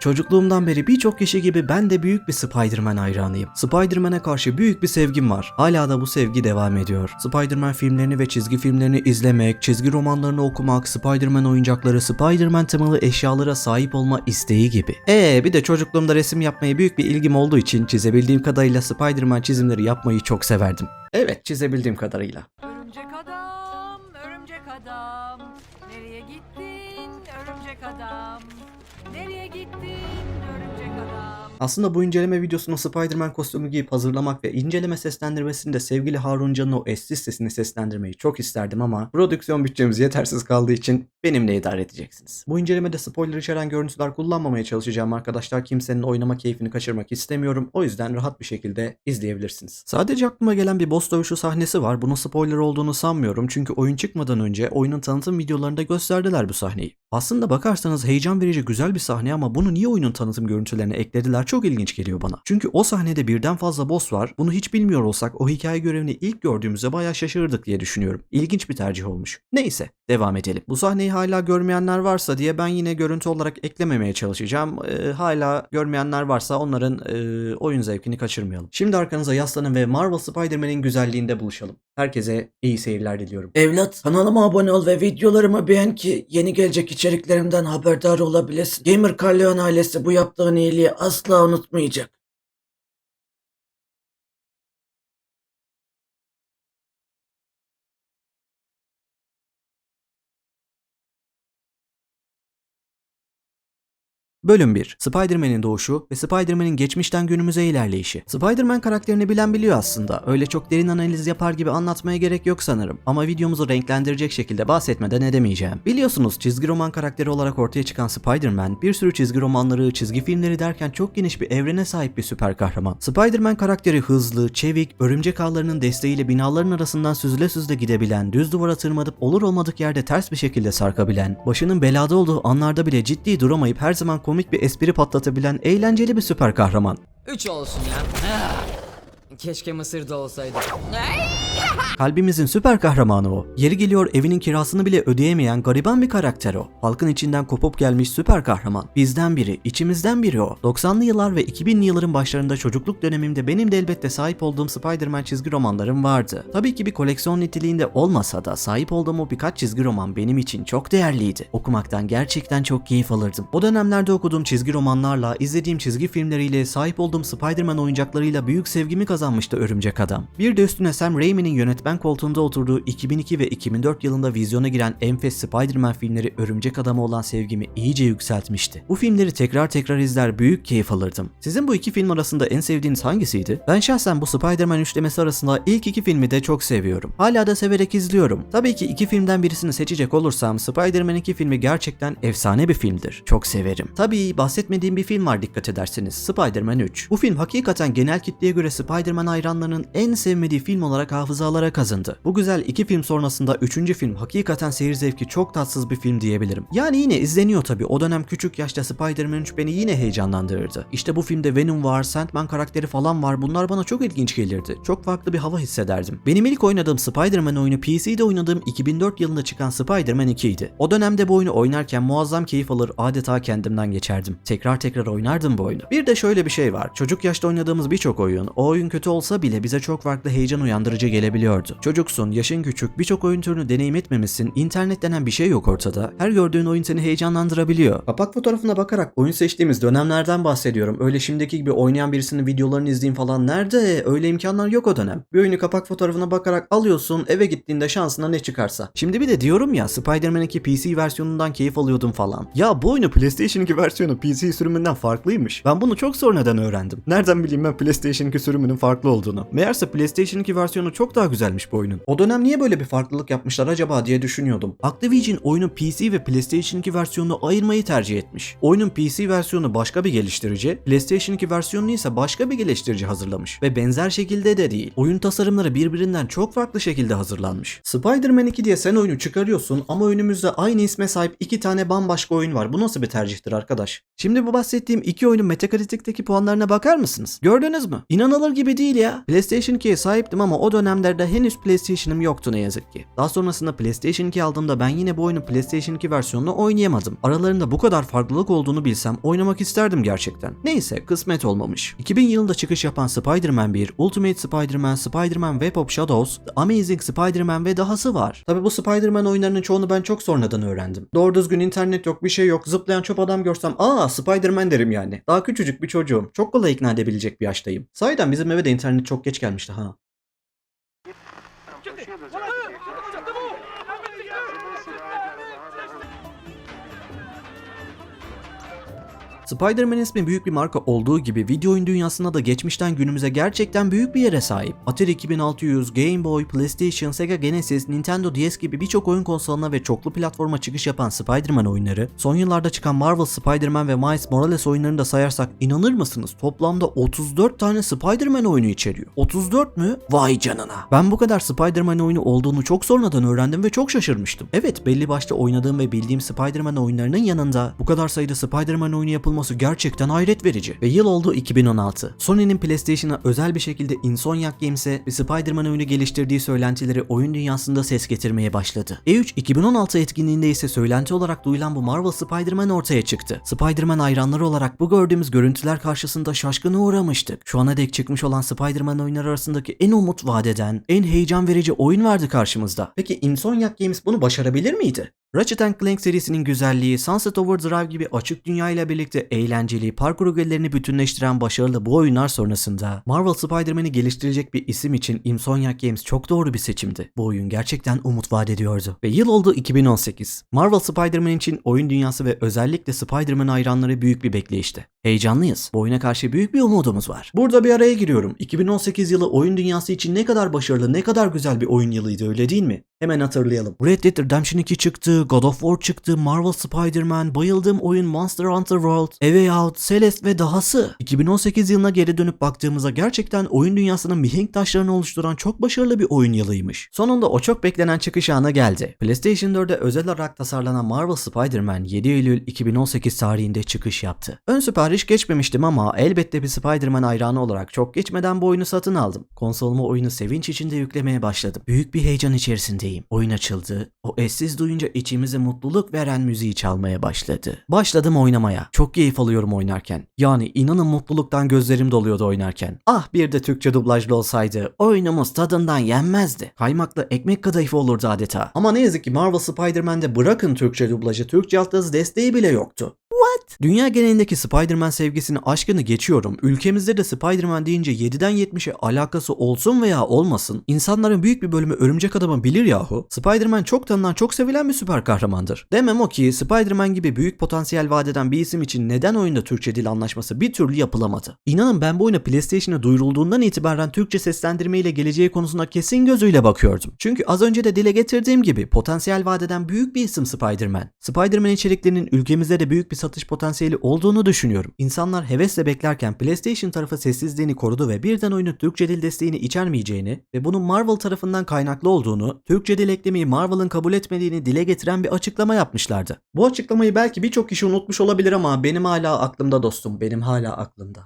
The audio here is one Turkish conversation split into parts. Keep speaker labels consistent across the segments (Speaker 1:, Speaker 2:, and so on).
Speaker 1: Çocukluğumdan beri birçok kişi gibi ben de büyük bir Spider-Man hayranıyım. Spider-Man'e karşı büyük bir sevgim var. Hala da bu sevgi devam ediyor. Spider-Man filmlerini ve çizgi filmlerini izlemek, çizgi romanlarını okumak, Spider-Man oyuncakları, Spider-Man temalı eşyalara sahip olma isteği gibi. Bir de çocukluğumda resim yapmaya büyük bir ilgim olduğu için çizebildiğim kadarıyla Spider-Man çizimleri yapmayı çok severdim. Evet, çizebildiğim kadarıyla.
Speaker 2: Örümcek adam, örümcek adam. Nereye gittin örümcek adam? Nereye gittin örümcek adam?
Speaker 1: Aslında bu inceleme videosunu Spider-Man kostümü giyip hazırlamak ve inceleme seslendirmesinde sevgili Harun Can'ın o eşsiz sesini seslendirmeyi çok isterdim ama prodüksiyon bütçemiz yetersiz kaldığı için benimle idare edeceksiniz. Bu incelemede spoiler içeren görüntüler kullanmamaya çalışacağım arkadaşlar. Kimsenin oynama keyfini kaçırmak istemiyorum. O yüzden rahat bir şekilde izleyebilirsiniz. Sadece aklıma gelen bir boss dövüşü sahnesi var. Bunun spoiler olduğunu sanmıyorum. Çünkü oyun çıkmadan önce oyunun tanıtım videolarında gösterdiler bu sahneyi. Aslında bakarsanız heyecan verici güzel bir sahne ama bunu niye oyunun tanıtım görüntülerine eklediler çok ilginç geliyor bana. Çünkü o sahnede birden fazla boss var. Bunu hiç bilmiyor olsak o hikaye görevini ilk gördüğümüzde bayağı şaşırırdık diye düşünüyorum. İlginç bir tercih olmuş. Neyse devam edelim. Bu sahneyi hala görmeyenler varsa diye ben yine görüntü olarak eklememeye çalışacağım. Hala görmeyenler varsa onların oyun zevkini kaçırmayalım. Şimdi arkanıza yaslanın ve Marvel Spider-Man'in güzelliğinde buluşalım. Herkese iyi seyirler diliyorum.
Speaker 3: Evlat, kanalıma abone ol ve videolarımı beğen ki yeni gelecek içeriklerimden haberdar olabilesin. Gamer Carleon ailesi bu yaptığın iyiliği asla unutmayacak.
Speaker 1: Bölüm 1. Spider-Man'in doğuşu ve Spider-Man'in geçmişten günümüze ilerleyişi. Spider-Man karakterini bilen biliyor aslında. Öyle çok derin analiz yapar gibi anlatmaya gerek yok sanırım. Ama videomuzu renklendirecek şekilde bahsetmeden edemeyeceğim. Biliyorsunuz çizgi roman karakteri olarak ortaya çıkan Spider-Man bir sürü çizgi romanları, çizgi filmleri derken çok geniş bir evrene sahip bir süper kahraman. Spider-Man karakteri hızlı, çevik, örümcek ağlarının desteğiyle binaların arasından süzüle süzüle gidebilen, düz duvara tırmanıp olur olmadık yerde ters bir şekilde sarkabilen, başının belada olduğu anlarda bile ciddi duramayıp her zaman komik bir espri patlatabilen eğlenceli bir süper kahraman.
Speaker 4: 3 olsun ya. Keşke Mısır'da olsaydı.
Speaker 1: Kalbimizin süper kahramanı o. Yeri geliyor evinin kirasını bile ödeyemeyen gariban bir karakter o. Halkın içinden kopup gelmiş süper kahraman. Bizden biri, içimizden biri o. 90'lı yıllar ve 2000'li yılların başlarında çocukluk dönemimde benim de elbette sahip olduğum Spider-Man çizgi romanlarım vardı. Tabii ki bir koleksiyon niteliğinde olmasa da sahip olduğum o birkaç çizgi roman benim için çok değerliydi. Okumaktan gerçekten çok keyif alırdım. O dönemlerde okuduğum çizgi romanlarla, izlediğim çizgi filmleriyle, sahip olduğum Spider-Man oyuncaklarıyla büyük sevgimi kazanmıştı Örümcek Adam. Bir de üstüne Sam Raimi'nin yönetmen koltuğunda oturduğu 2002 ve 2004 yılında vizyona giren enfes Spider-Man filmleri Örümcek Adam'a olan sevgimi iyice yükseltmişti. Bu filmleri tekrar izler büyük keyif alırdım. Sizin bu iki film arasında en sevdiğiniz hangisiydi? Ben şahsen bu Spider-Man üçlemesi arasında ilk iki filmi de çok seviyorum. Hala da severek izliyorum. Tabii ki iki filmden birisini seçecek olursam Spider-Man 2 filmi gerçekten efsane bir filmdir. Çok severim. Tabii bahsetmediğim bir film var dikkat ederseniz. Spider-Man 3. Bu film hakikaten genel kitleye göre Spider-Man hayranlarının en sevmediği film olarak hafızalara kazındı. Bu güzel iki film sonrasında üçüncü film hakikaten seyir zevki çok tatsız bir film diyebilirim. Yani yine izleniyor tabii. O dönem küçük yaşta Spider-Man 3 beni yine heyecanlandırırdı. İşte bu filmde Venom var, Sandman karakteri falan var. Bunlar bana çok ilginç gelirdi. Çok farklı bir hava hissederdim. Benim ilk oynadığım Spider-Man oyunu PC'de oynadığım 2004 yılında çıkan Spider-Man 2 idi. O dönemde bu oyunu oynarken muazzam keyif alır adeta kendimden geçerdim. Tekrar oynardım bu oyunu. Bir de şöyle bir şey var. Çocuk yaşta oynadığımız birçok oyun, o oyun kötü olsa bile bize çok farklı heyecan uyandırıcı gelebiliyordu. Çocuksun, yaşın küçük, birçok oyun türünü deneyim etmemişsin, internet denen bir şey yok ortada. Her gördüğün oyun seni heyecanlandırabiliyor. Kapak fotoğrafına bakarak oyun seçtiğimiz dönemlerden bahsediyorum. Öyle şimdiki gibi oynayan birisinin videolarını izleyeyim falan nerede? Öyle imkanlar yok o dönem. Bir oyunu kapak fotoğrafına bakarak alıyorsun, eve gittiğinde şansına ne çıkarsa. Şimdi bir de diyorum ya Spider-Man 2 PC versiyonundan keyif alıyordum falan. Ya bu oyunu PlayStation 2 versiyonu PC sürümünden farklıymış. Ben bunu çok sonradan öğrendim. Nereden bileyim ben PlayStation 2 sürümünün farklı olduğunu. Meğerse PlayStation 2 versiyonu çok daha güzelmiş bu oyunun. O dönem niye böyle bir farklılık yapmışlar acaba diye düşünüyordum. Activision oyunun PC ve PlayStation 2 versiyonunu ayırmayı tercih etmiş. Oyunun PC versiyonu başka bir geliştirici, PlayStation 2 versiyonunu ise başka bir geliştirici hazırlamış. Ve benzer şekilde de değil. Oyun tasarımları birbirinden çok farklı şekilde hazırlanmış. Spider-Man 2 diye sen oyunu çıkarıyorsun ama önümüzde aynı isme sahip iki tane bambaşka oyun var. Bu nasıl bir tercihtir arkadaş? Şimdi bu bahsettiğim iki oyunun Metacritic'teki puanlarına bakar mısınız? Gördünüz mü? İnanılır gibi değil ya. PlayStation 2'ye sahiptim ama o dönemlerde bilgisayarda henüz PlayStation'ım yoktu ne yazık ki. Daha sonrasında PlayStation 2 aldığımda ben yine bu oyunun PlayStation 2 versiyonunu oynayamadım. Aralarında bu kadar farklılık olduğunu bilsem oynamak isterdim gerçekten. Neyse, kısmet olmamış. 2000 yılında çıkış yapan Spider-Man 1, Ultimate Spider-Man, Spider-Man Web of Shadows, The Amazing Spider-Man ve dahası var. Tabi bu Spider-Man oyunlarının çoğunu ben çok sonradan öğrendim. Doğru düzgün internet yok, bir şey yok. Zıplayan çöp adam görsem aa Spider-Man derim yani. Daha küçücük bir çocuğum. Çok kolay ikna edebilecek bir yaştayım. Sahiden bizim eve de internet çok geç gelmişti ha. Spider-Man ismi büyük bir marka olduğu gibi video oyun dünyasında da geçmişten günümüze gerçekten büyük bir yere sahip. Atari 2600, Game Boy, PlayStation, Sega Genesis, Nintendo DS gibi birçok oyun konsoluna ve çoklu platforma çıkış yapan Spider-Man oyunları, son yıllarda çıkan Marvel Spider-Man ve Miles Morales oyunlarını da sayarsak inanır mısınız toplamda 34 tane Spider-Man oyunu içeriyor. 34 mü? Vay canına. Ben bu kadar Spider-Man oyunu olduğunu çok sonradan öğrendim ve çok şaşırmıştım. Evet, belli başta oynadığım ve bildiğim Spider-Man oyunlarının yanında bu kadar sayıda Spider-Man oyunu yapılması gerçekten hayret verici. Ve yıl oldu 2016. Sony'nin PlayStation'a özel bir şekilde Insomniac Games'e bir Spider-Man oyunu geliştirdiği söylentileri oyun dünyasında ses getirmeye başladı. E3 2016 etkinliğinde ise söylenti olarak duyulan bu Marvel Spider-Man ortaya çıktı. Spider-Man hayranları olarak bu gördüğümüz görüntüler karşısında şaşkına uğramıştık. Şu ana dek çıkmış olan Spider-Man oyunları arasındaki en umut vadeden, en heyecan verici oyun vardı karşımızda. Peki Insomniac Games bunu başarabilir miydi? Ratchet & Clank serisinin güzelliği, Sunset Overdrive gibi açık dünya ile birlikte eğlenceli, parkur ögelerini bütünleştiren başarılı bu oyunlar sonrasında Marvel Spider-Man'i geliştirecek bir isim için Insomniac Games çok doğru bir seçimdi. Bu oyun gerçekten umut vaat ediyordu. Ve yıl oldu 2018. Marvel Spider-Man için oyun dünyası ve özellikle Spider-Man hayranları büyük bir bekleyişte. Heyecanlıyız. Bu oyuna karşı büyük bir umudumuz var. Burada bir araya giriyorum. 2018 yılı oyun dünyası için ne kadar başarılı, ne kadar güzel bir oyun yılıydı, öyle değil mi? Hemen hatırlayalım. Red Dead Redemption 2 çıktı, God of War çıktı, Marvel Spider-Man, bayıldığım oyun Monster Hunter World, A Way Out, Celeste ve dahası. 2018 yılına geri dönüp baktığımızda gerçekten oyun dünyasının mihenk taşlarını oluşturan çok başarılı bir oyun yılıymış. Sonunda o çok beklenen çıkış anı geldi. PlayStation 4'e özel olarak tasarlanan Marvel Spider-Man 7 Eylül 2018 tarihinde çıkış yaptı. Ön sipariş geçmemiştim ama elbette bir Spider-Man hayranı olarak çok geçmeden bu oyunu satın aldım. Konsoluma oyunu sevinç içinde yüklemeye başladım. Büyük bir heyecan içerisindeyim. Oyun açıldı. O eşsiz duyunca içimize mutluluk veren müziği çalmaya başladı. Başladım oynamaya. Çok keyif alıyorum oynarken. Yani inanın mutluluktan gözlerim doluyordu oynarken. Ah bir de Türkçe dublajlı olsaydı oyunumuz tadından yenmezdi. Kaymaklı ekmek kadayıfı olurdu adeta. Ama ne yazık ki Marvel Spider-Man'de bırakın Türkçe dublajı, Türkçe altyazı desteği bile yoktu. What? Dünya genelindeki Spider-Man sevgisini, aşkını geçiyorum. Ülkemizde de Spider-Man deyince 7'den 70'e alakası olsun veya olmasın, insanların büyük bir bölümü Örümcek Adam'ı bilir yahu. Spider-Man çok tanınan, çok sevilen bir süper kahramandır. Demem o ki Spider-Man gibi büyük potansiyel vaat eden bir isim için neden oyunda Türkçe dil anlaşması bir türlü yapılamadı? İnanın ben bu oyuna PlayStation'a duyurulduğundan itibaren Türkçe seslendirme ile geleceği konusuna kesin gözüyle bakıyordum. Çünkü az önce de dile getirdiğim gibi potansiyel vaat eden büyük bir isim Spider-Man. Spider-Man içeriklerinin ülkemizde de büyük bir satış potansiyeli olduğunu düşünüyorum. İnsanlar hevesle beklerken PlayStation tarafı sessizliğini korudu ve birden oyunun Türkçe dil desteğini içermeyeceğini ve bunun Marvel tarafından kaynaklı olduğunu, Türkçe dil eklemeyi Marvel'ın kabul etmediğini dile getiren bir açıklama yapmışlardı. Bu açıklamayı belki birçok kişi unutmuş olabilir ama benim hala aklımda dostum, benim hala aklımda.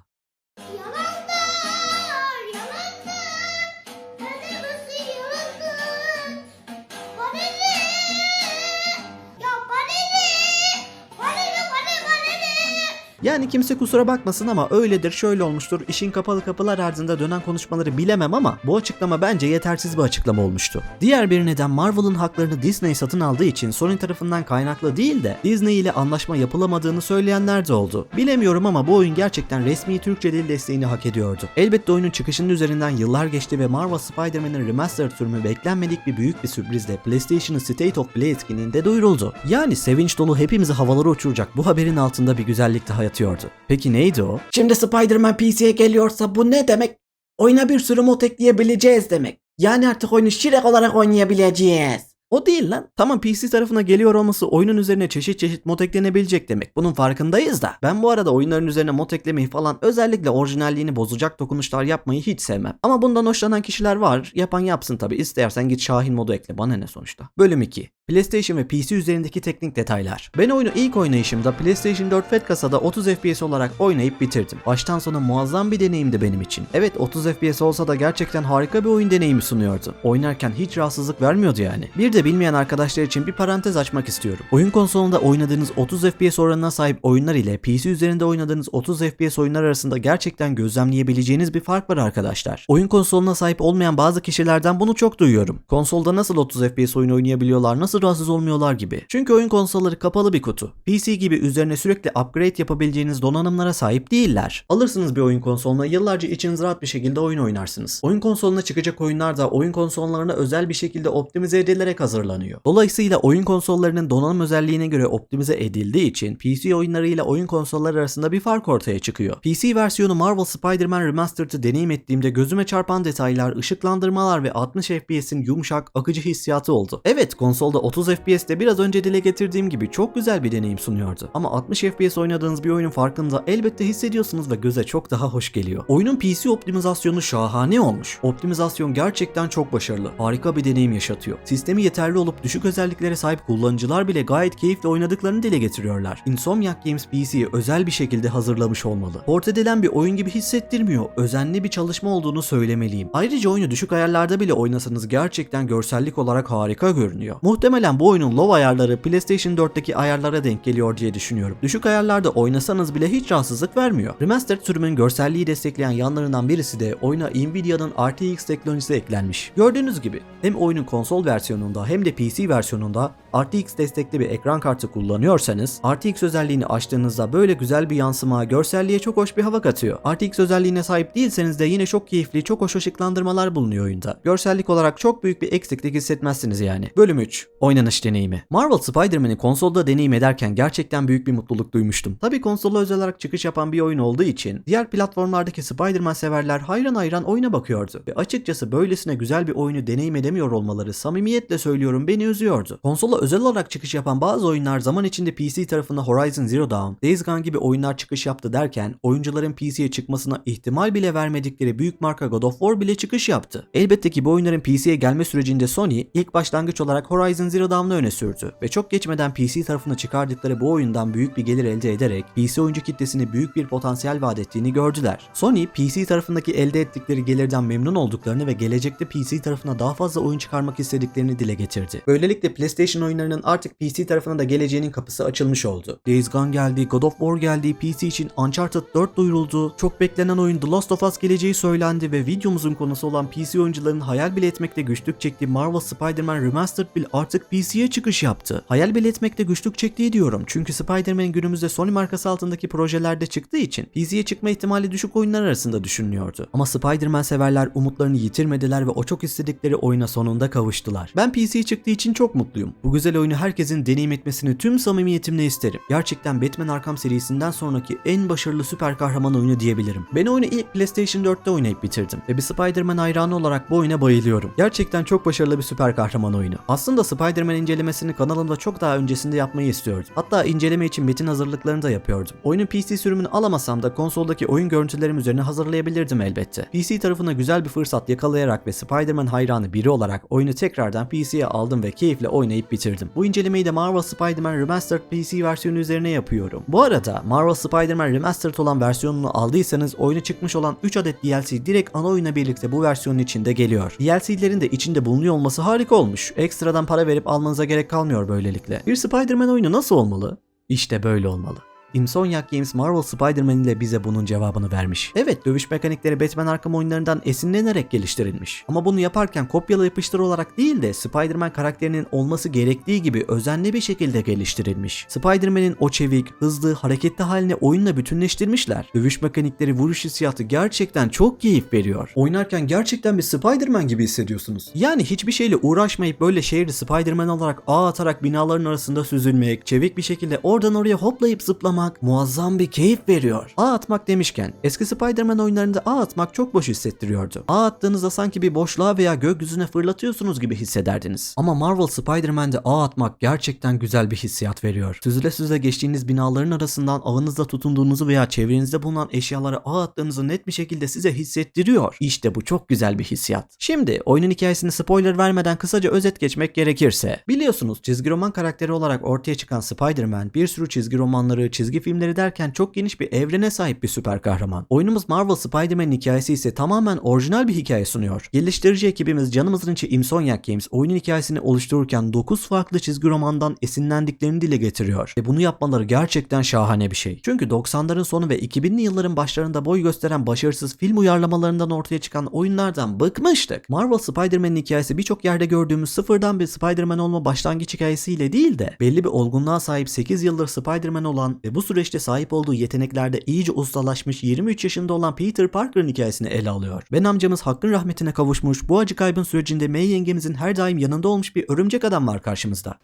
Speaker 1: Yani kimse kusura bakmasın ama öyledir, şöyle olmuştur, işin kapalı kapılar ardında dönen konuşmaları bilemem ama bu açıklama bence yetersiz bir açıklama olmuştu. Diğer bir neden Marvel'ın haklarını Disney satın aldığı için Sony tarafından kaynaklı değil de Disney ile anlaşma yapılamadığını söyleyenler de oldu. Bilemiyorum ama bu oyun gerçekten resmi Türkçe dil desteğini hak ediyordu. Elbette oyunun çıkışının üzerinden yıllar geçti ve Marvel Spider-Man'in remastered sürümü beklenmedik bir sürprizle PlayStation'ın State of Play etkinliğinde duyuruldu. Yani sevinç dolu hepimizi havalara uçuracak bu haberin altında bir güzellik daha yatıyordu. Peki neydi o?
Speaker 3: Şimdi Spider-Man PC'ye geliyorsa bu ne demek? Oyuna bir sürü mod ekleyebileceğiz demek. Yani artık oyunu Shrek olarak oynayabileceğiz.
Speaker 1: O değil lan. Tamam, PC tarafına geliyor olması oyunun üzerine çeşit çeşit mod eklenebilecek demek. Bunun farkındayız da. Ben bu arada oyunların üzerine mod eklemeyi falan, özellikle orijinalliğini bozacak dokunuşlar yapmayı hiç sevmem. Ama bundan hoşlanan kişiler var. Yapan yapsın tabi. İstersen git Şahin modu ekle. Bana ne sonuçta. Bölüm 2. PlayStation ve PC üzerindeki teknik detaylar. Ben oyunu ilk oynayışımda PlayStation 4 Fat kasada 30 FPS olarak oynayıp bitirdim. Baştan sona muazzam bir deneyimdi benim için. Evet 30 FPS olsa da gerçekten harika bir oyun deneyimi sunuyordu. Oynarken hiç rahatsızlık vermiyordu yani. Bir de bilmeyen arkadaşlar için bir parantez açmak istiyorum. Oyun konsolunda oynadığınız 30 FPS oranına sahip oyunlar ile PC üzerinde oynadığınız 30 FPS oyunlar arasında gerçekten gözlemleyebileceğiniz bir fark var arkadaşlar. Oyun konsoluna sahip olmayan bazı kişilerden bunu çok duyuyorum. Konsolda nasıl 30 FPS oyun oynayabiliyorlar, nasıl rahatsız olmuyorlar gibi. Çünkü oyun konsolları kapalı bir kutu. PC gibi üzerine sürekli upgrade yapabileceğiniz donanımlara sahip değiller. Alırsınız bir oyun konsoluna, yıllarca içiniz rahat bir şekilde oyun oynarsınız. Oyun konsoluna çıkacak oyunlar da oyun konsollarına özel bir şekilde optimize edilerek hazırlanıyor. Dolayısıyla oyun konsollarının donanım özelliğine göre optimize edildiği için PC oyunlarıyla oyun konsolları arasında bir fark ortaya çıkıyor. PC versiyonu Marvel Spider-Man Remastered'ı deneyim ettiğimde gözüme çarpan detaylar, ışıklandırmalar ve 60 FPS'in yumuşak, akıcı hissiyatı oldu. Evet, konsolda 30 FPS'te biraz önce dile getirdiğim gibi çok güzel bir deneyim sunuyordu. Ama 60 FPS oynadığınız bir oyunun farkında elbette hissediyorsunuz ve göze çok daha hoş geliyor. Oyunun PC optimizasyonu şahane olmuş. Optimizasyon gerçekten çok başarılı. Harika bir deneyim yaşatıyor. Sistemi yeterli olup düşük özelliklere sahip kullanıcılar bile gayet keyifle oynadıklarını dile getiriyorlar. Insomniac Games PC'yi özel bir şekilde hazırlamış olmalı. Port edilen bir oyun gibi hissettirmiyor. Özenli bir çalışma olduğunu söylemeliyim. Ayrıca oyunu düşük ayarlarda bile oynasanız gerçekten görsellik olarak harika görünüyor. Muhtemelen bu oyunun low ayarları PlayStation 4'teki ayarlara denk geliyor diye düşünüyorum. Düşük ayarlarda oynasanız bile hiç rahatsızlık vermiyor. Remastered sürümün görselliği destekleyen yanlarından birisi de oyuna Nvidia'nın RTX teknolojisi eklenmiş. Gördüğünüz gibi hem oyunun konsol versiyonunda hem de PC versiyonunda RTX destekli bir ekran kartı kullanıyorsanız RTX özelliğini açtığınızda böyle güzel bir yansıma, görselliğe çok hoş bir hava katıyor. RTX özelliğine sahip değilseniz de yine çok keyifli, çok hoş ışıklandırmalar bulunuyor oyunda. Görsellik olarak çok büyük bir eksiklik hissetmezsiniz yani. Bölüm 3. Oynanış deneyimi. Marvel Spider-Man'i konsolda deneyim ederken gerçekten büyük bir mutluluk duymuştum. Tabii konsola özel olarak çıkış yapan bir oyun olduğu için diğer platformlardaki Spider-Man severler hayran hayran oyuna bakıyordu. Ve açıkçası böylesine güzel bir oyunu deneyim edemiyor olmaları, samimiyetle söylüyorum, beni üzüyordu. Konsola özel olarak çıkış yapan bazı oyunlar zaman içinde PC tarafında Horizon Zero Dawn, Days Gone gibi oyunlar çıkış yaptı derken oyuncuların PC'ye çıkmasına ihtimal bile vermedikleri büyük marka God of War bile çıkış yaptı. Elbette ki bu oyunların PC'ye gelme sürecinde Sony ilk başlangıç olarak Horizon Zero Dawn'ı öne sürdü ve çok geçmeden PC tarafına çıkardıkları bu oyundan büyük bir gelir elde ederek PC oyuncu kitlesine büyük bir potansiyel vaat ettiğini gördüler. Sony PC tarafındaki elde ettikleri gelirden memnun olduklarını ve gelecekte PC tarafına daha fazla oyun çıkarmak istediklerini dile getirdi. Böylelikle PlayStation oyunlarının artık PC tarafına da geleceğinin kapısı açılmış oldu. Days Gone geldi, God of War geldi, PC için Uncharted 4 duyuruldu, çok beklenen oyun The Last of Us geleceği söylendi ve videomuzun konusu olan PC oyuncuların hayal bile etmekte güçlük çektiği Marvel Spider-Man Remastered bile artık PC'ye çıkış yaptı. Hayal bile etmekte güçlük çektiği diyorum çünkü Spider-Man günümüzde Sony markası altındaki projelerde çıktığı için PC'ye çıkma ihtimali düşük oyunlar arasında düşünülüyordu. Ama Spider-Man severler umutlarını yitirmediler ve o çok istedikleri oyuna sonunda kavuştular. Ben PC çıktığı için çok mutluyum. Bu güzel oyunu herkesin deneyim etmesini tüm samimiyetimle isterim. Gerçekten Batman Arkham serisinden sonraki en başarılı süper kahraman oyunu diyebilirim. Ben oyunu ilk PlayStation 4'te oynayıp bitirdim ve bir Spider-Man hayranı olarak bu oyuna bayılıyorum. Gerçekten çok başarılı bir süper kahraman oyunu. Aslında Spider-Man incelemesini kanalımda çok daha öncesinde yapmayı istiyordum. Hatta inceleme için metin hazırlıklarını da yapıyordum. Oyunun PC sürümünü alamasam da konsoldaki oyun görüntülerim üzerine hazırlayabilirdim elbette. PC tarafına güzel bir fırsat yakalayarak ve Spider-Man hayranı biri olarak oyunu tekrardan PC'ye aldım ve keyifle oynayıp bitirdim. Bu incelemeyi de Marvel Spider-Man Remastered PC versiyonu üzerine yapıyorum. Bu arada Marvel Spider-Man Remastered olan versiyonunu aldıysanız oyunu çıkmış olan 3 adet DLC direkt ana oyuna birlikte bu versiyonun içinde geliyor. DLC'lerin de içinde bulunuyor olması harika olmuş. Ekstradan para verip almanıza gerek kalmıyor böylelikle. Bir Spider-Man oyunu nasıl olmalı? İşte böyle olmalı. Insomniac Games Marvel Spider-Man ile bize bunun cevabını vermiş. Evet, dövüş mekanikleri Batman Arkham oyunlarından esinlenerek geliştirilmiş. Ama bunu yaparken kopyala yapıştır olarak değil de Spider-Man karakterinin olması gerektiği gibi özenli bir şekilde geliştirilmiş. Spider-Man'in o çevik, hızlı, hareketli haline oyunla bütünleştirmişler. Dövüş mekanikleri, vuruş hissiyatı gerçekten çok keyif veriyor. Oynarken gerçekten bir Spider-Man gibi hissediyorsunuz. Yani hiçbir şeyle uğraşmayıp böyle şehri Spider-Man olarak ağ atarak binaların arasında süzülmek, çevik bir şekilde oradan oraya hoplayıp zıplamak, oynamak muazzam bir keyif veriyor. Ağ atmak demişken eski Spider-Man oyunlarında ağ atmak çok boş hissettiriyordu. Ağ attığınızda sanki bir boşluğa veya gökyüzüne fırlatıyorsunuz gibi hissederdiniz. Ama Marvel Spider-Man'de ağ atmak gerçekten güzel bir hissiyat veriyor. Süzüle süzüle geçtiğiniz binaların arasından ağınızla tutunduğunuzu veya çevrenizde bulunan eşyalara ağ attığınızı net bir şekilde size hissettiriyor. İşte bu çok güzel bir hissiyat. Şimdi oyunun hikayesini spoiler vermeden kısaca özet geçmek gerekirse, biliyorsunuz çizgi roman karakteri olarak ortaya çıkan Spider-Man bir sürü çizgi romanları, çizgi filmleri derken çok geniş bir evrene sahip bir süper kahraman. Oyunumuz Marvel Spider-Man'in hikayesi ise tamamen orijinal bir hikaye sunuyor. Geliştirici ekibimiz canımızın içi Insomniac Games oyunun hikayesini oluştururken 9 farklı çizgi romandan esinlendiklerini dile getiriyor. Ve bunu yapmaları gerçekten şahane bir şey. Çünkü 90'ların sonu ve 2000'li yılların başlarında boy gösteren başarısız film uyarlamalarından ortaya çıkan oyunlardan bıkmıştık. Marvel Spider-Man'in hikayesi birçok yerde gördüğümüz sıfırdan bir Spider-Man olma başlangıç hikayesiyle değil de belli bir olgunluğa sahip 8 yıldır Spider-Man olan ve bu süreçte sahip olduğu yeteneklerde iyice ustalaşmış 23 yaşında olan Peter Parker'ın hikayesini ele alıyor. Ben amcamız hakkın rahmetine kavuşmuş, bu acı kaybın sürecinde May yengemizin her daim yanında olmuş bir örümcek adam var karşımızda.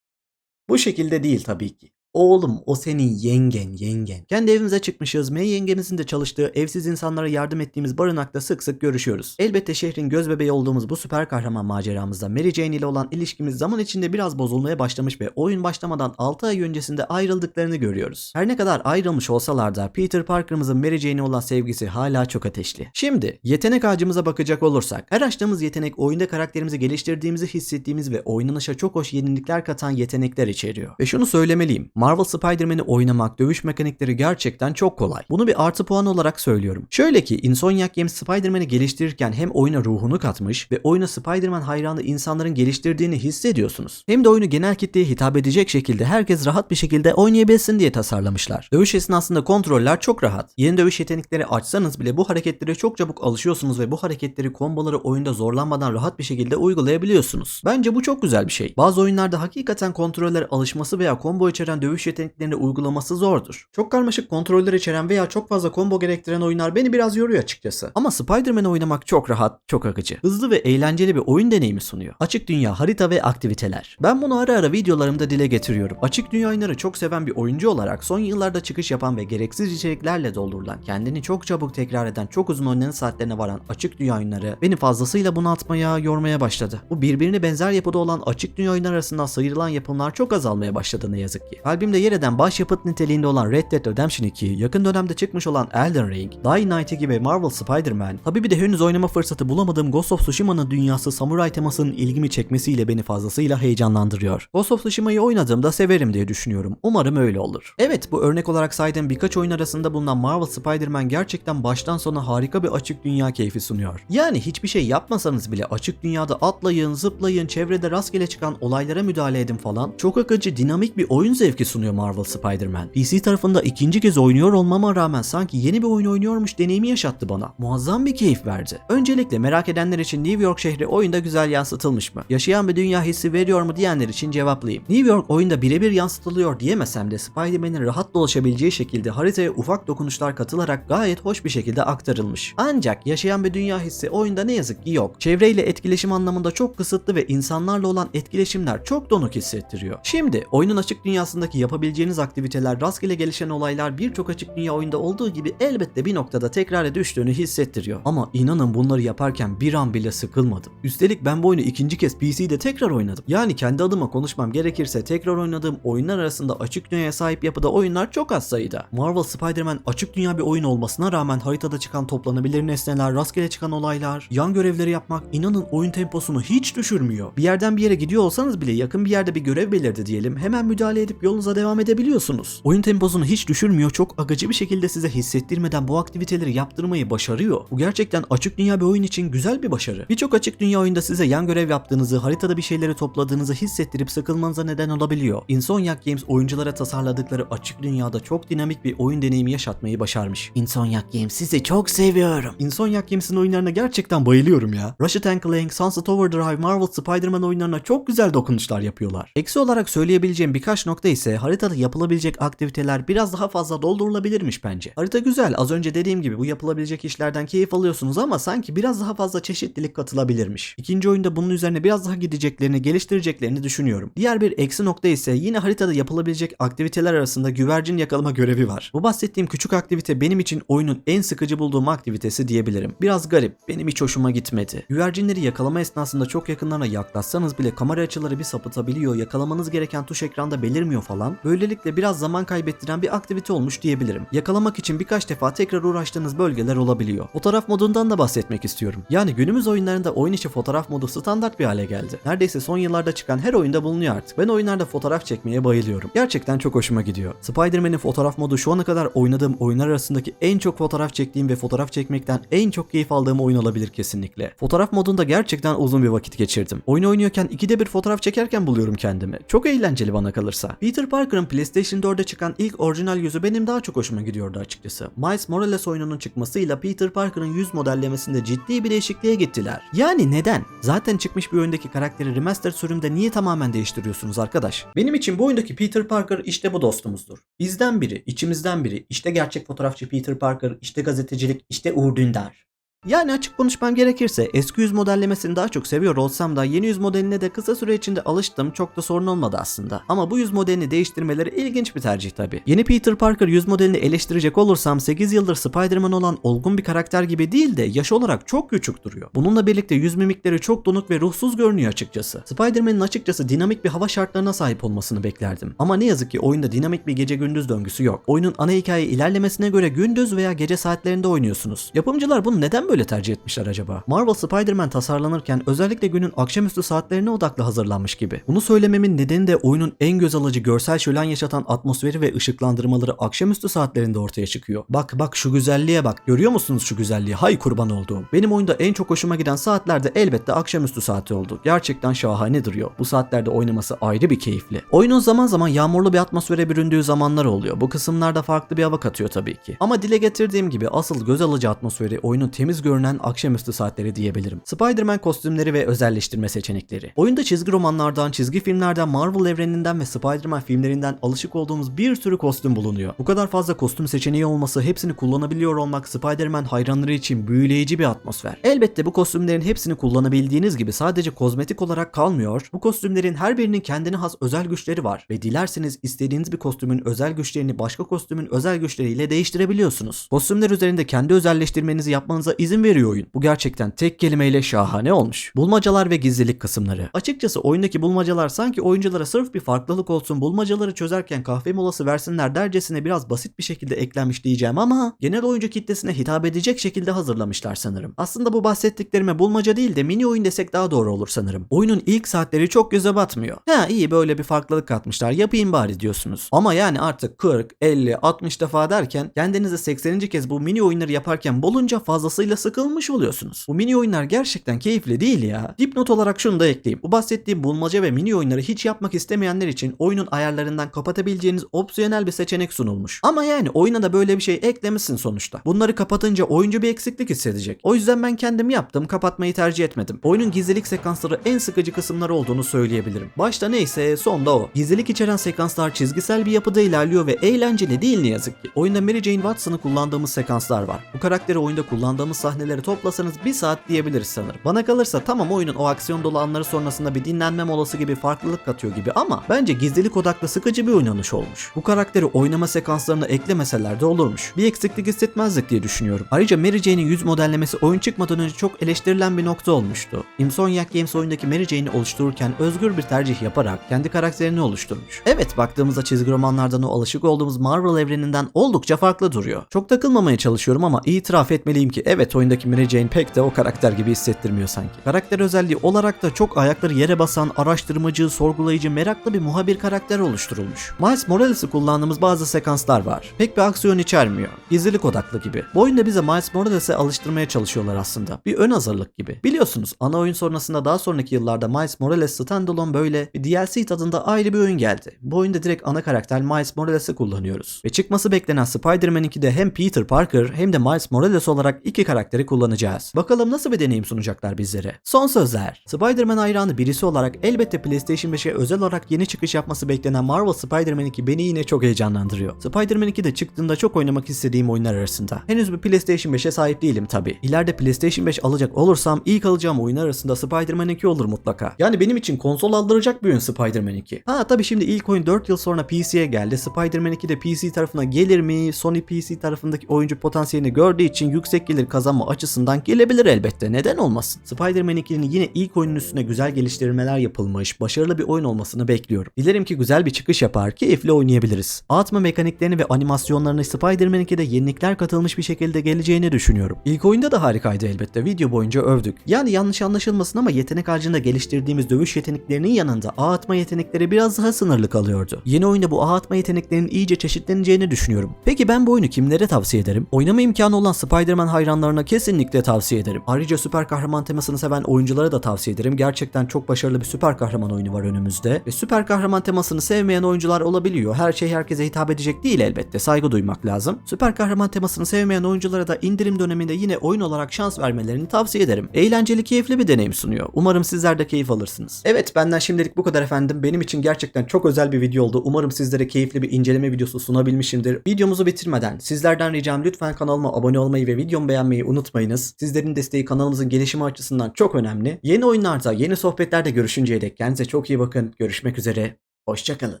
Speaker 1: Bu şekilde değil tabii ki. Oğlum o senin yengen. Kendi evimize çıkmışız. May yengemizin de çalıştığı evsiz insanlara yardım ettiğimiz barınakta sık sık görüşüyoruz. Elbette şehrin gözbebeği olduğumuz bu süper kahraman maceramızda Mary Jane ile olan ilişkimiz zaman içinde biraz bozulmaya başlamış ve oyun başlamadan 6 ay öncesinde ayrıldıklarını görüyoruz. Her ne kadar ayrılmış olsalar da Peter Parker'ımızın Mary Jane'e olan sevgisi hala çok ateşli. Şimdi yetenek ağacımıza bakacak olursak, her açtığımız yetenek oyunda karakterimizi geliştirdiğimizi hissettiğimiz ve oynanışa çok hoş yenilikler katan yetenekler içeriyor. Ve şunu söylemeliyim. Marvel Spider-Man'i oynamak, dövüş mekanikleri gerçekten çok kolay. Bunu bir artı puan olarak söylüyorum. Şöyle ki Insomniac Games Spider-Man'i geliştirirken hem oyuna ruhunu katmış ve oyuna Spider-Man hayranı insanların geliştirdiğini hissediyorsunuz. Hem de oyunu genel kitleye hitap edecek şekilde herkes rahat bir şekilde oynayabilsin diye tasarlamışlar. Dövüş esnasında kontroller çok rahat. Yeni dövüş yetenekleri açsanız bile bu hareketlere çok çabuk alışıyorsunuz ve bu hareketleri, komboları oyunda zorlanmadan rahat bir şekilde uygulayabiliyorsunuz. Bence bu çok güzel bir şey. Bazı oyunlarda hakikaten kontrollere alışması veya combo içeren dövüş yeteneklerini uygulaması zordur. Çok karmaşık kontroller içeren veya çok fazla combo gerektiren oyunlar beni biraz yoruyor açıkçası. Ama Spider-Man'i oynamak çok rahat, çok akıcı. Hızlı ve eğlenceli bir oyun deneyimi sunuyor. Açık dünya, harita ve aktiviteler. Ben bunu ara ara videolarımda dile getiriyorum. Açık dünya oyunları çok seven bir oyuncu olarak son yıllarda çıkış yapan ve gereksiz içeriklerle doldurulan, kendini çok çabuk tekrar eden, çok uzun oynanış saatlerine varan açık dünya oyunları beni fazlasıyla bunaltmaya, yormaya başladı. Bu birbirine benzer yapıda olan açık dünya oyunları arasından sıyrılan yapımlar çok azalmaya başladı ne yazık ki. Kalbimde yer eden başyapıt niteliğinde olan Red Dead Redemption 2, yakın dönemde çıkmış olan Elden Ring, Dying Light gibi Marvel Spider-Man, tabii bir de henüz oynama fırsatı bulamadığım Ghost of Tsushima'nın dünyası samuray temasının ilgimi çekmesiyle beni fazlasıyla heyecanlandırıyor. Ghost of Tsushima'yı oynadığımda severim diye düşünüyorum. Umarım öyle olur. Evet, bu örnek olarak saydığım birkaç oyun arasında bulunan Marvel Spider-Man gerçekten baştan sona harika bir açık dünya keyfi sunuyor. Yani hiçbir şey yapmasanız bile açık dünyada atlayın, zıplayın, çevrede rastgele çıkan olaylara müdahale edin falan, çok akıcı, dinamik bir oyun zevki sunuyor Marvel Spider-Man. PC tarafında ikinci kez oynuyor olmama rağmen sanki yeni bir oyun oynuyormuş deneyimi yaşattı bana. Muazzam bir keyif verdi. Öncelikle merak edenler için New York şehri oyunda güzel yansıtılmış mı? Yaşayan bir dünya hissi veriyor mu diyenler için cevaplayayım. New York oyunda birebir yansıtılıyor diyemesem de Spider-Man'in rahat dolaşabileceği şekilde haritaya ufak dokunuşlar katılarak gayet hoş bir şekilde aktarılmış. Ancak yaşayan bir dünya hissi oyunda ne yazık ki yok. Çevreyle etkileşim anlamında çok kısıtlı ve insanlarla olan etkileşimler çok donuk hissettiriyor. Şimdi oyunun açık dünyasındaki yapabileceğiniz aktiviteler, rastgele gelişen olaylar birçok açık dünya oyunda olduğu gibi elbette bir noktada tekrara düştüğünü hissettiriyor. Ama inanın bunları yaparken bir an bile sıkılmadım. Üstelik ben bu oyunu ikinci kez PC'de tekrar oynadım. Yani kendi adıma konuşmam gerekirse tekrar oynadığım oyunlar arasında açık dünyaya sahip yapıda oyunlar çok az sayıda. Marvel Spider-Man açık dünya bir oyun olmasına rağmen haritada çıkan toplanabilir nesneler, rastgele çıkan olaylar, yan görevleri yapmak inanın oyun temposunu hiç düşürmüyor. Bir yerden bir yere gidiyor olsanız bile yakın bir yerde bir görev belirdi diyelim, hemen müdahale edip yolunuza devam edebiliyorsunuz. Oyun temposunu hiç düşürmüyor, çok akıcı bir şekilde size hissettirmeden bu aktiviteleri yaptırmayı başarıyor. Bu gerçekten açık dünya bir oyun için güzel bir başarı. Birçok açık dünya oyunda size yan görev yaptığınızı, haritada bir şeyleri topladığınızı hissettirip sıkılmanıza neden olabiliyor. Insomniac Games oyunculara tasarladıkları açık dünyada çok dinamik bir oyun deneyimi yaşatmayı başarmış. Insomniac Games, sizi çok seviyorum. Insomniac Games'in oyunlarına gerçekten bayılıyorum ya. Ratchet & Clank, Sunset Overdrive, Marvel Spider-Man oyunlarına çok güzel dokunuşlar yapıyorlar. Eksi olarak söyleyebileceğim birkaç nokta ise ise haritada yapılabilecek aktiviteler biraz daha fazla doldurulabilirmiş bence. Harita güzel, az önce dediğim gibi bu yapılabilecek işlerden keyif alıyorsunuz ama sanki biraz daha fazla çeşitlilik katılabilirmiş. İkinci oyunda bunun üzerine biraz daha gideceklerini, geliştireceklerini düşünüyorum. Diğer bir eksi nokta ise yine haritada yapılabilecek aktiviteler arasında güvercin yakalama görevi var. Bu bahsettiğim küçük aktivite benim için oyunun en sıkıcı bulduğum aktivitesi diyebilirim. Biraz garip, benim hiç hoşuma gitmedi. Güvercinleri yakalama esnasında çok yakınlarına yaklaşsanız bile kamera açıları bir sapıtabiliyor, yakalamanız gereken tuş ekranda belirmiyor falan. Böylelikle biraz zaman kaybettiren bir aktivite olmuş diyebilirim. Yakalamak için birkaç defa tekrar uğraştığınız bölgeler olabiliyor. Fotoğraf modundan da bahsetmek istiyorum. Yani günümüz oyunlarında oyun içi fotoğraf modu standart bir hale geldi. Neredeyse son yıllarda çıkan her oyunda bulunuyor artık. Ben oyunlarda fotoğraf çekmeye bayılıyorum. Gerçekten çok hoşuma gidiyor. Spider-Man'in fotoğraf modu şu ana kadar oynadığım oyunlar arasındaki en çok fotoğraf çektiğim ve fotoğraf çekmekten en çok keyif aldığım oyun olabilir kesinlikle. Fotoğraf modunda gerçekten uzun bir vakit geçirdim. Oyunu oynuyorken ikide bir fotoğraf çekerken buluyorum kendimi. Çok eğlenceli bana kalırsa. Peter Parker'ın PlayStation 4'e çıkan ilk orijinal yüzü benim daha çok hoşuma gidiyordu açıkçası. Miles Morales oyununun çıkmasıyla Peter Parker'ın yüz modellemesinde ciddi bir değişikliğe gittiler. Yani neden? Zaten çıkmış bir oyundaki karakteri remaster sürümde niye tamamen değiştiriyorsunuz arkadaş? Benim için bu oyundaki Peter Parker işte bu dostumuzdur. Bizden biri, içimizden biri. İşte gerçek fotoğrafçı Peter Parker, işte gazetecilik, işte Uğur Dündar. Yani açık konuşmam gerekirse eski yüz modellemesini daha çok seviyor olsam da yeni yüz modeline de kısa süre içinde alıştım, çok da sorun olmadı aslında. Ama bu yüz modelini değiştirmeleri ilginç bir tercih tabi. Yeni Peter Parker yüz modelini eleştirecek olursam 8 yıldır Spider-Man olan olgun bir karakter gibi değil de yaş olarak çok küçük duruyor. Bununla birlikte yüz mimikleri çok donuk ve ruhsuz görünüyor açıkçası. Spider-Man'in açıkçası dinamik bir hava şartlarına sahip olmasını beklerdim. Ama ne yazık ki oyunda dinamik bir gece gündüz döngüsü yok. Oyunun ana hikaye ilerlemesine göre gündüz veya gece saatlerinde oynuyorsunuz. Yapımcılar bunu neden böyle tercih etmişler acaba? Marvel Spider-Man tasarlanırken özellikle günün akşamüstü saatlerine odaklı hazırlanmış gibi. Bunu söylememin nedeni de oyunun en göz alıcı görsel şölen yaşatan atmosferi ve ışıklandırmaları akşamüstü saatlerinde ortaya çıkıyor. Bak şu güzelliğe bak. Görüyor musunuz şu güzelliği? Hay kurban olduğum. Benim oyunda en çok hoşuma giden saatlerde elbette akşamüstü saati oldu. Gerçekten şahane duruyor. Bu saatlerde oynaması ayrı bir keyifli. Oyunun zaman zaman yağmurlu bir atmosfere büründüğü zamanlar oluyor. Bu kısımlarda farklı bir hava katıyor tabii ki. Ama dile getirdiğim gibi asıl göz alıcı atmosferi oyunun temiz görünen akşamüstü saatleri diyebilirim. Spider-Man kostümleri ve özelleştirme seçenekleri. Oyunda çizgi romanlardan, çizgi filmlerden, Marvel evreninden ve Spider-Man filmlerinden alışık olduğumuz bir sürü kostüm bulunuyor. Bu kadar fazla kostüm seçeneği olması, hepsini kullanabiliyor olmak Spider-Man hayranları için büyüleyici bir atmosfer. Elbette bu kostümlerin hepsini kullanabildiğiniz gibi sadece kozmetik olarak kalmıyor. Bu kostümlerin her birinin kendine has özel güçleri var ve dilerseniz istediğiniz bir kostümün özel güçlerini başka kostümün özel güçleriyle değiştirebiliyorsunuz. Kostümler üzerinde kendi özelleştirmenizi yapmanıza izin veriyor oyun. Bu gerçekten tek kelimeyle şahane olmuş. Bulmacalar ve gizlilik kısımları. Açıkçası oyundaki bulmacalar sanki oyunculara sırf bir farklılık olsun, bulmacaları çözerken kahve molası versinler dercesine biraz basit bir şekilde eklenmiş diyeceğim ama genel oyuncu kitlesine hitap edecek şekilde hazırlamışlar sanırım. Aslında bu bahsettiklerime bulmaca değil de mini oyun desek daha doğru olur sanırım. Oyunun ilk saatleri çok göze batmıyor. Ha iyi, böyle bir farklılık katmışlar, yapayım bari diyorsunuz. Ama yani artık 40, 50, 60 defa derken kendinizi 80. kez bu mini oyunları yaparken bulunca fazlasıyla sıkılmış oluyorsunuz. Bu mini oyunlar gerçekten keyifli değil ya. Dipnot olarak şunu da ekleyeyim. Bu bahsettiğim bulmaca ve mini oyunları hiç yapmak istemeyenler için oyunun ayarlarından kapatabileceğiniz opsiyonel bir seçenek sunulmuş. Ama yani oyuna da böyle bir şey eklemişsin sonuçta. Bunları kapatınca oyuncu bir eksiklik hissedecek. O yüzden ben kendim yaptım, kapatmayı tercih etmedim. Oyunun gizlilik sekansları en sıkıcı kısımları olduğunu söyleyebilirim. Başta neyse sonda o. Gizlilik içeren sekanslar çizgisel bir yapıda ilerliyor ve eğlenceli değil ne yazık ki. Oyunda Mary Jane Watson'ı kullandığımız sekanslar var. Bu karakteri oyunda kullandığımız sahneleri toplasanız bir saat diyebiliriz sanırım. Bana kalırsa tamam, oyunun o aksiyon dolu anları sonrasında bir dinlenme molası gibi farklılık katıyor gibi ama bence gizlilik odaklı sıkıcı bir oynanış olmuş. Bu karakteri oynama sekanslarına eklemeseler de olurmuş. Bir eksiklik hissetmezdik diye düşünüyorum. Ayrıca Mary Jane'in yüz modellemesi oyun çıkmadan önce çok eleştirilen bir nokta olmuştu. Insomniac Games oyundaki Mary Jane'i oluştururken özgür bir tercih yaparak kendi karakterini oluşturmuş. Evet, baktığımızda çizgi romanlardan o alışık olduğumuz Marvel evreninden oldukça farklı duruyor. Çok takılmamaya çalışıyorum ama itiraf etmeliyim ki evet, oyundaki Mary Jane pek de o karakter gibi hissettirmiyor sanki. Karakter özelliği olarak da çok ayakları yere basan, araştırmacı, sorgulayıcı, meraklı bir muhabir karakter oluşturulmuş. Miles Morales'i kullandığımız bazı sekanslar var. Pek bir aksiyon içermiyor. Gizlilik odaklı gibi. Bu oyunda bize Miles Morales'e alıştırmaya çalışıyorlar aslında. Bir ön hazırlık gibi. Biliyorsunuz ana oyun sonrasında daha sonraki yıllarda Miles Morales standalone böyle bir DLC tadında ayrı bir oyun geldi. Bu oyunda direkt ana karakter Miles Morales'i kullanıyoruz. Ve çıkması beklenen Spider-Man 2'de hem Peter Parker hem de Miles Morales olarak iki karakter karakteri kullanacağız. Bakalım nasıl bir deneyim sunacaklar bizlere. Son sözler. Spider-Man hayranı birisi olarak elbette PlayStation 5'e özel olarak yeni çıkış yapması beklenen Marvel Spider-Man 2 beni yine çok heyecanlandırıyor. Spider-Man 2 de çıktığında çok oynamak istediğim oyunlar arasında. Henüz bir PlayStation 5'e sahip değilim tabi. İleride PlayStation 5 alacak olursam ilk alacağım oyunlar arasında Spider-Man 2 olur mutlaka. Yani benim için konsol aldıracak bir oyun Spider-Man 2. Tabi şimdi ilk oyun 4 yıl sonra PC'ye geldi. Spider-Man 2 de PC tarafına gelir mi? Sony PC tarafındaki oyuncu potansiyelini gördüğü için yüksek gelir kazanma açısından gelebilir elbette. Neden olmasın? Spider-Man 2'nin yine ilk oyunun üstüne güzel geliştirmeler yapılmış, başarılı bir oyun olmasını bekliyorum. Dilerim ki güzel bir çıkış yapar, keyifli oynayabiliriz. Ağ atma mekaniklerini ve animasyonlarını Spider-Man 2'de yenilikler katılmış bir şekilde geleceğini düşünüyorum. İlk oyunda da harikaydı elbette. Video boyunca övdük. Yani yanlış anlaşılmasın ama yetenek harcında geliştirdiğimiz dövüş yeteneklerinin yanında ağ atma yetenekleri biraz daha sınırlı kalıyordu. Yeni oyunda bu ağ atma yeteneklerinin iyice çeşitleneceğini düşünüyorum. Peki ben bu oyunu kimlere tavsiye ederim? Oynama imkanı olan Spider-Man hayranlarına kesinlikle tavsiye ederim. Ayrıca süper kahraman temasını seven oyunculara da tavsiye ederim. Gerçekten çok başarılı bir süper kahraman oyunu var önümüzde. Ve süper kahraman temasını sevmeyen oyuncular olabiliyor. Her şey herkese hitap edecek değil elbette. Saygı duymak lazım. Süper kahraman temasını sevmeyen oyunculara da indirim döneminde yine oyun olarak şans vermelerini tavsiye ederim. Eğlenceli, keyifli bir deneyim sunuyor. Umarım sizler de keyif alırsınız. Evet, benden şimdilik bu kadar efendim. Benim için gerçekten çok özel bir video oldu. Umarım sizlere keyifli bir inceleme videosu sunabilmişimdir. Videomuzu bitirmeden sizlerden ricam lütfen kanalıma abone olmayı ve videomu beğenmeyi unutmayınız. Sizlerin desteği kanalımızın gelişimi açısından çok önemli. Yeni oyunlarda, yeni sohbetlerde görüşünceye dek kendinize çok iyi bakın. Görüşmek üzere. Hoşça kalın.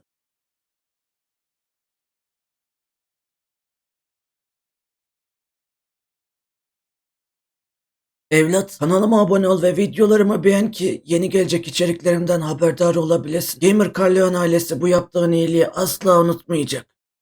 Speaker 3: Evlat, kanalıma abone ol ve videolarımı beğen ki yeni gelecek içeriklerimden haberdar olabilesin. Gamer Carleon ailesi bu yaptığın iyiliği asla unutmayacak.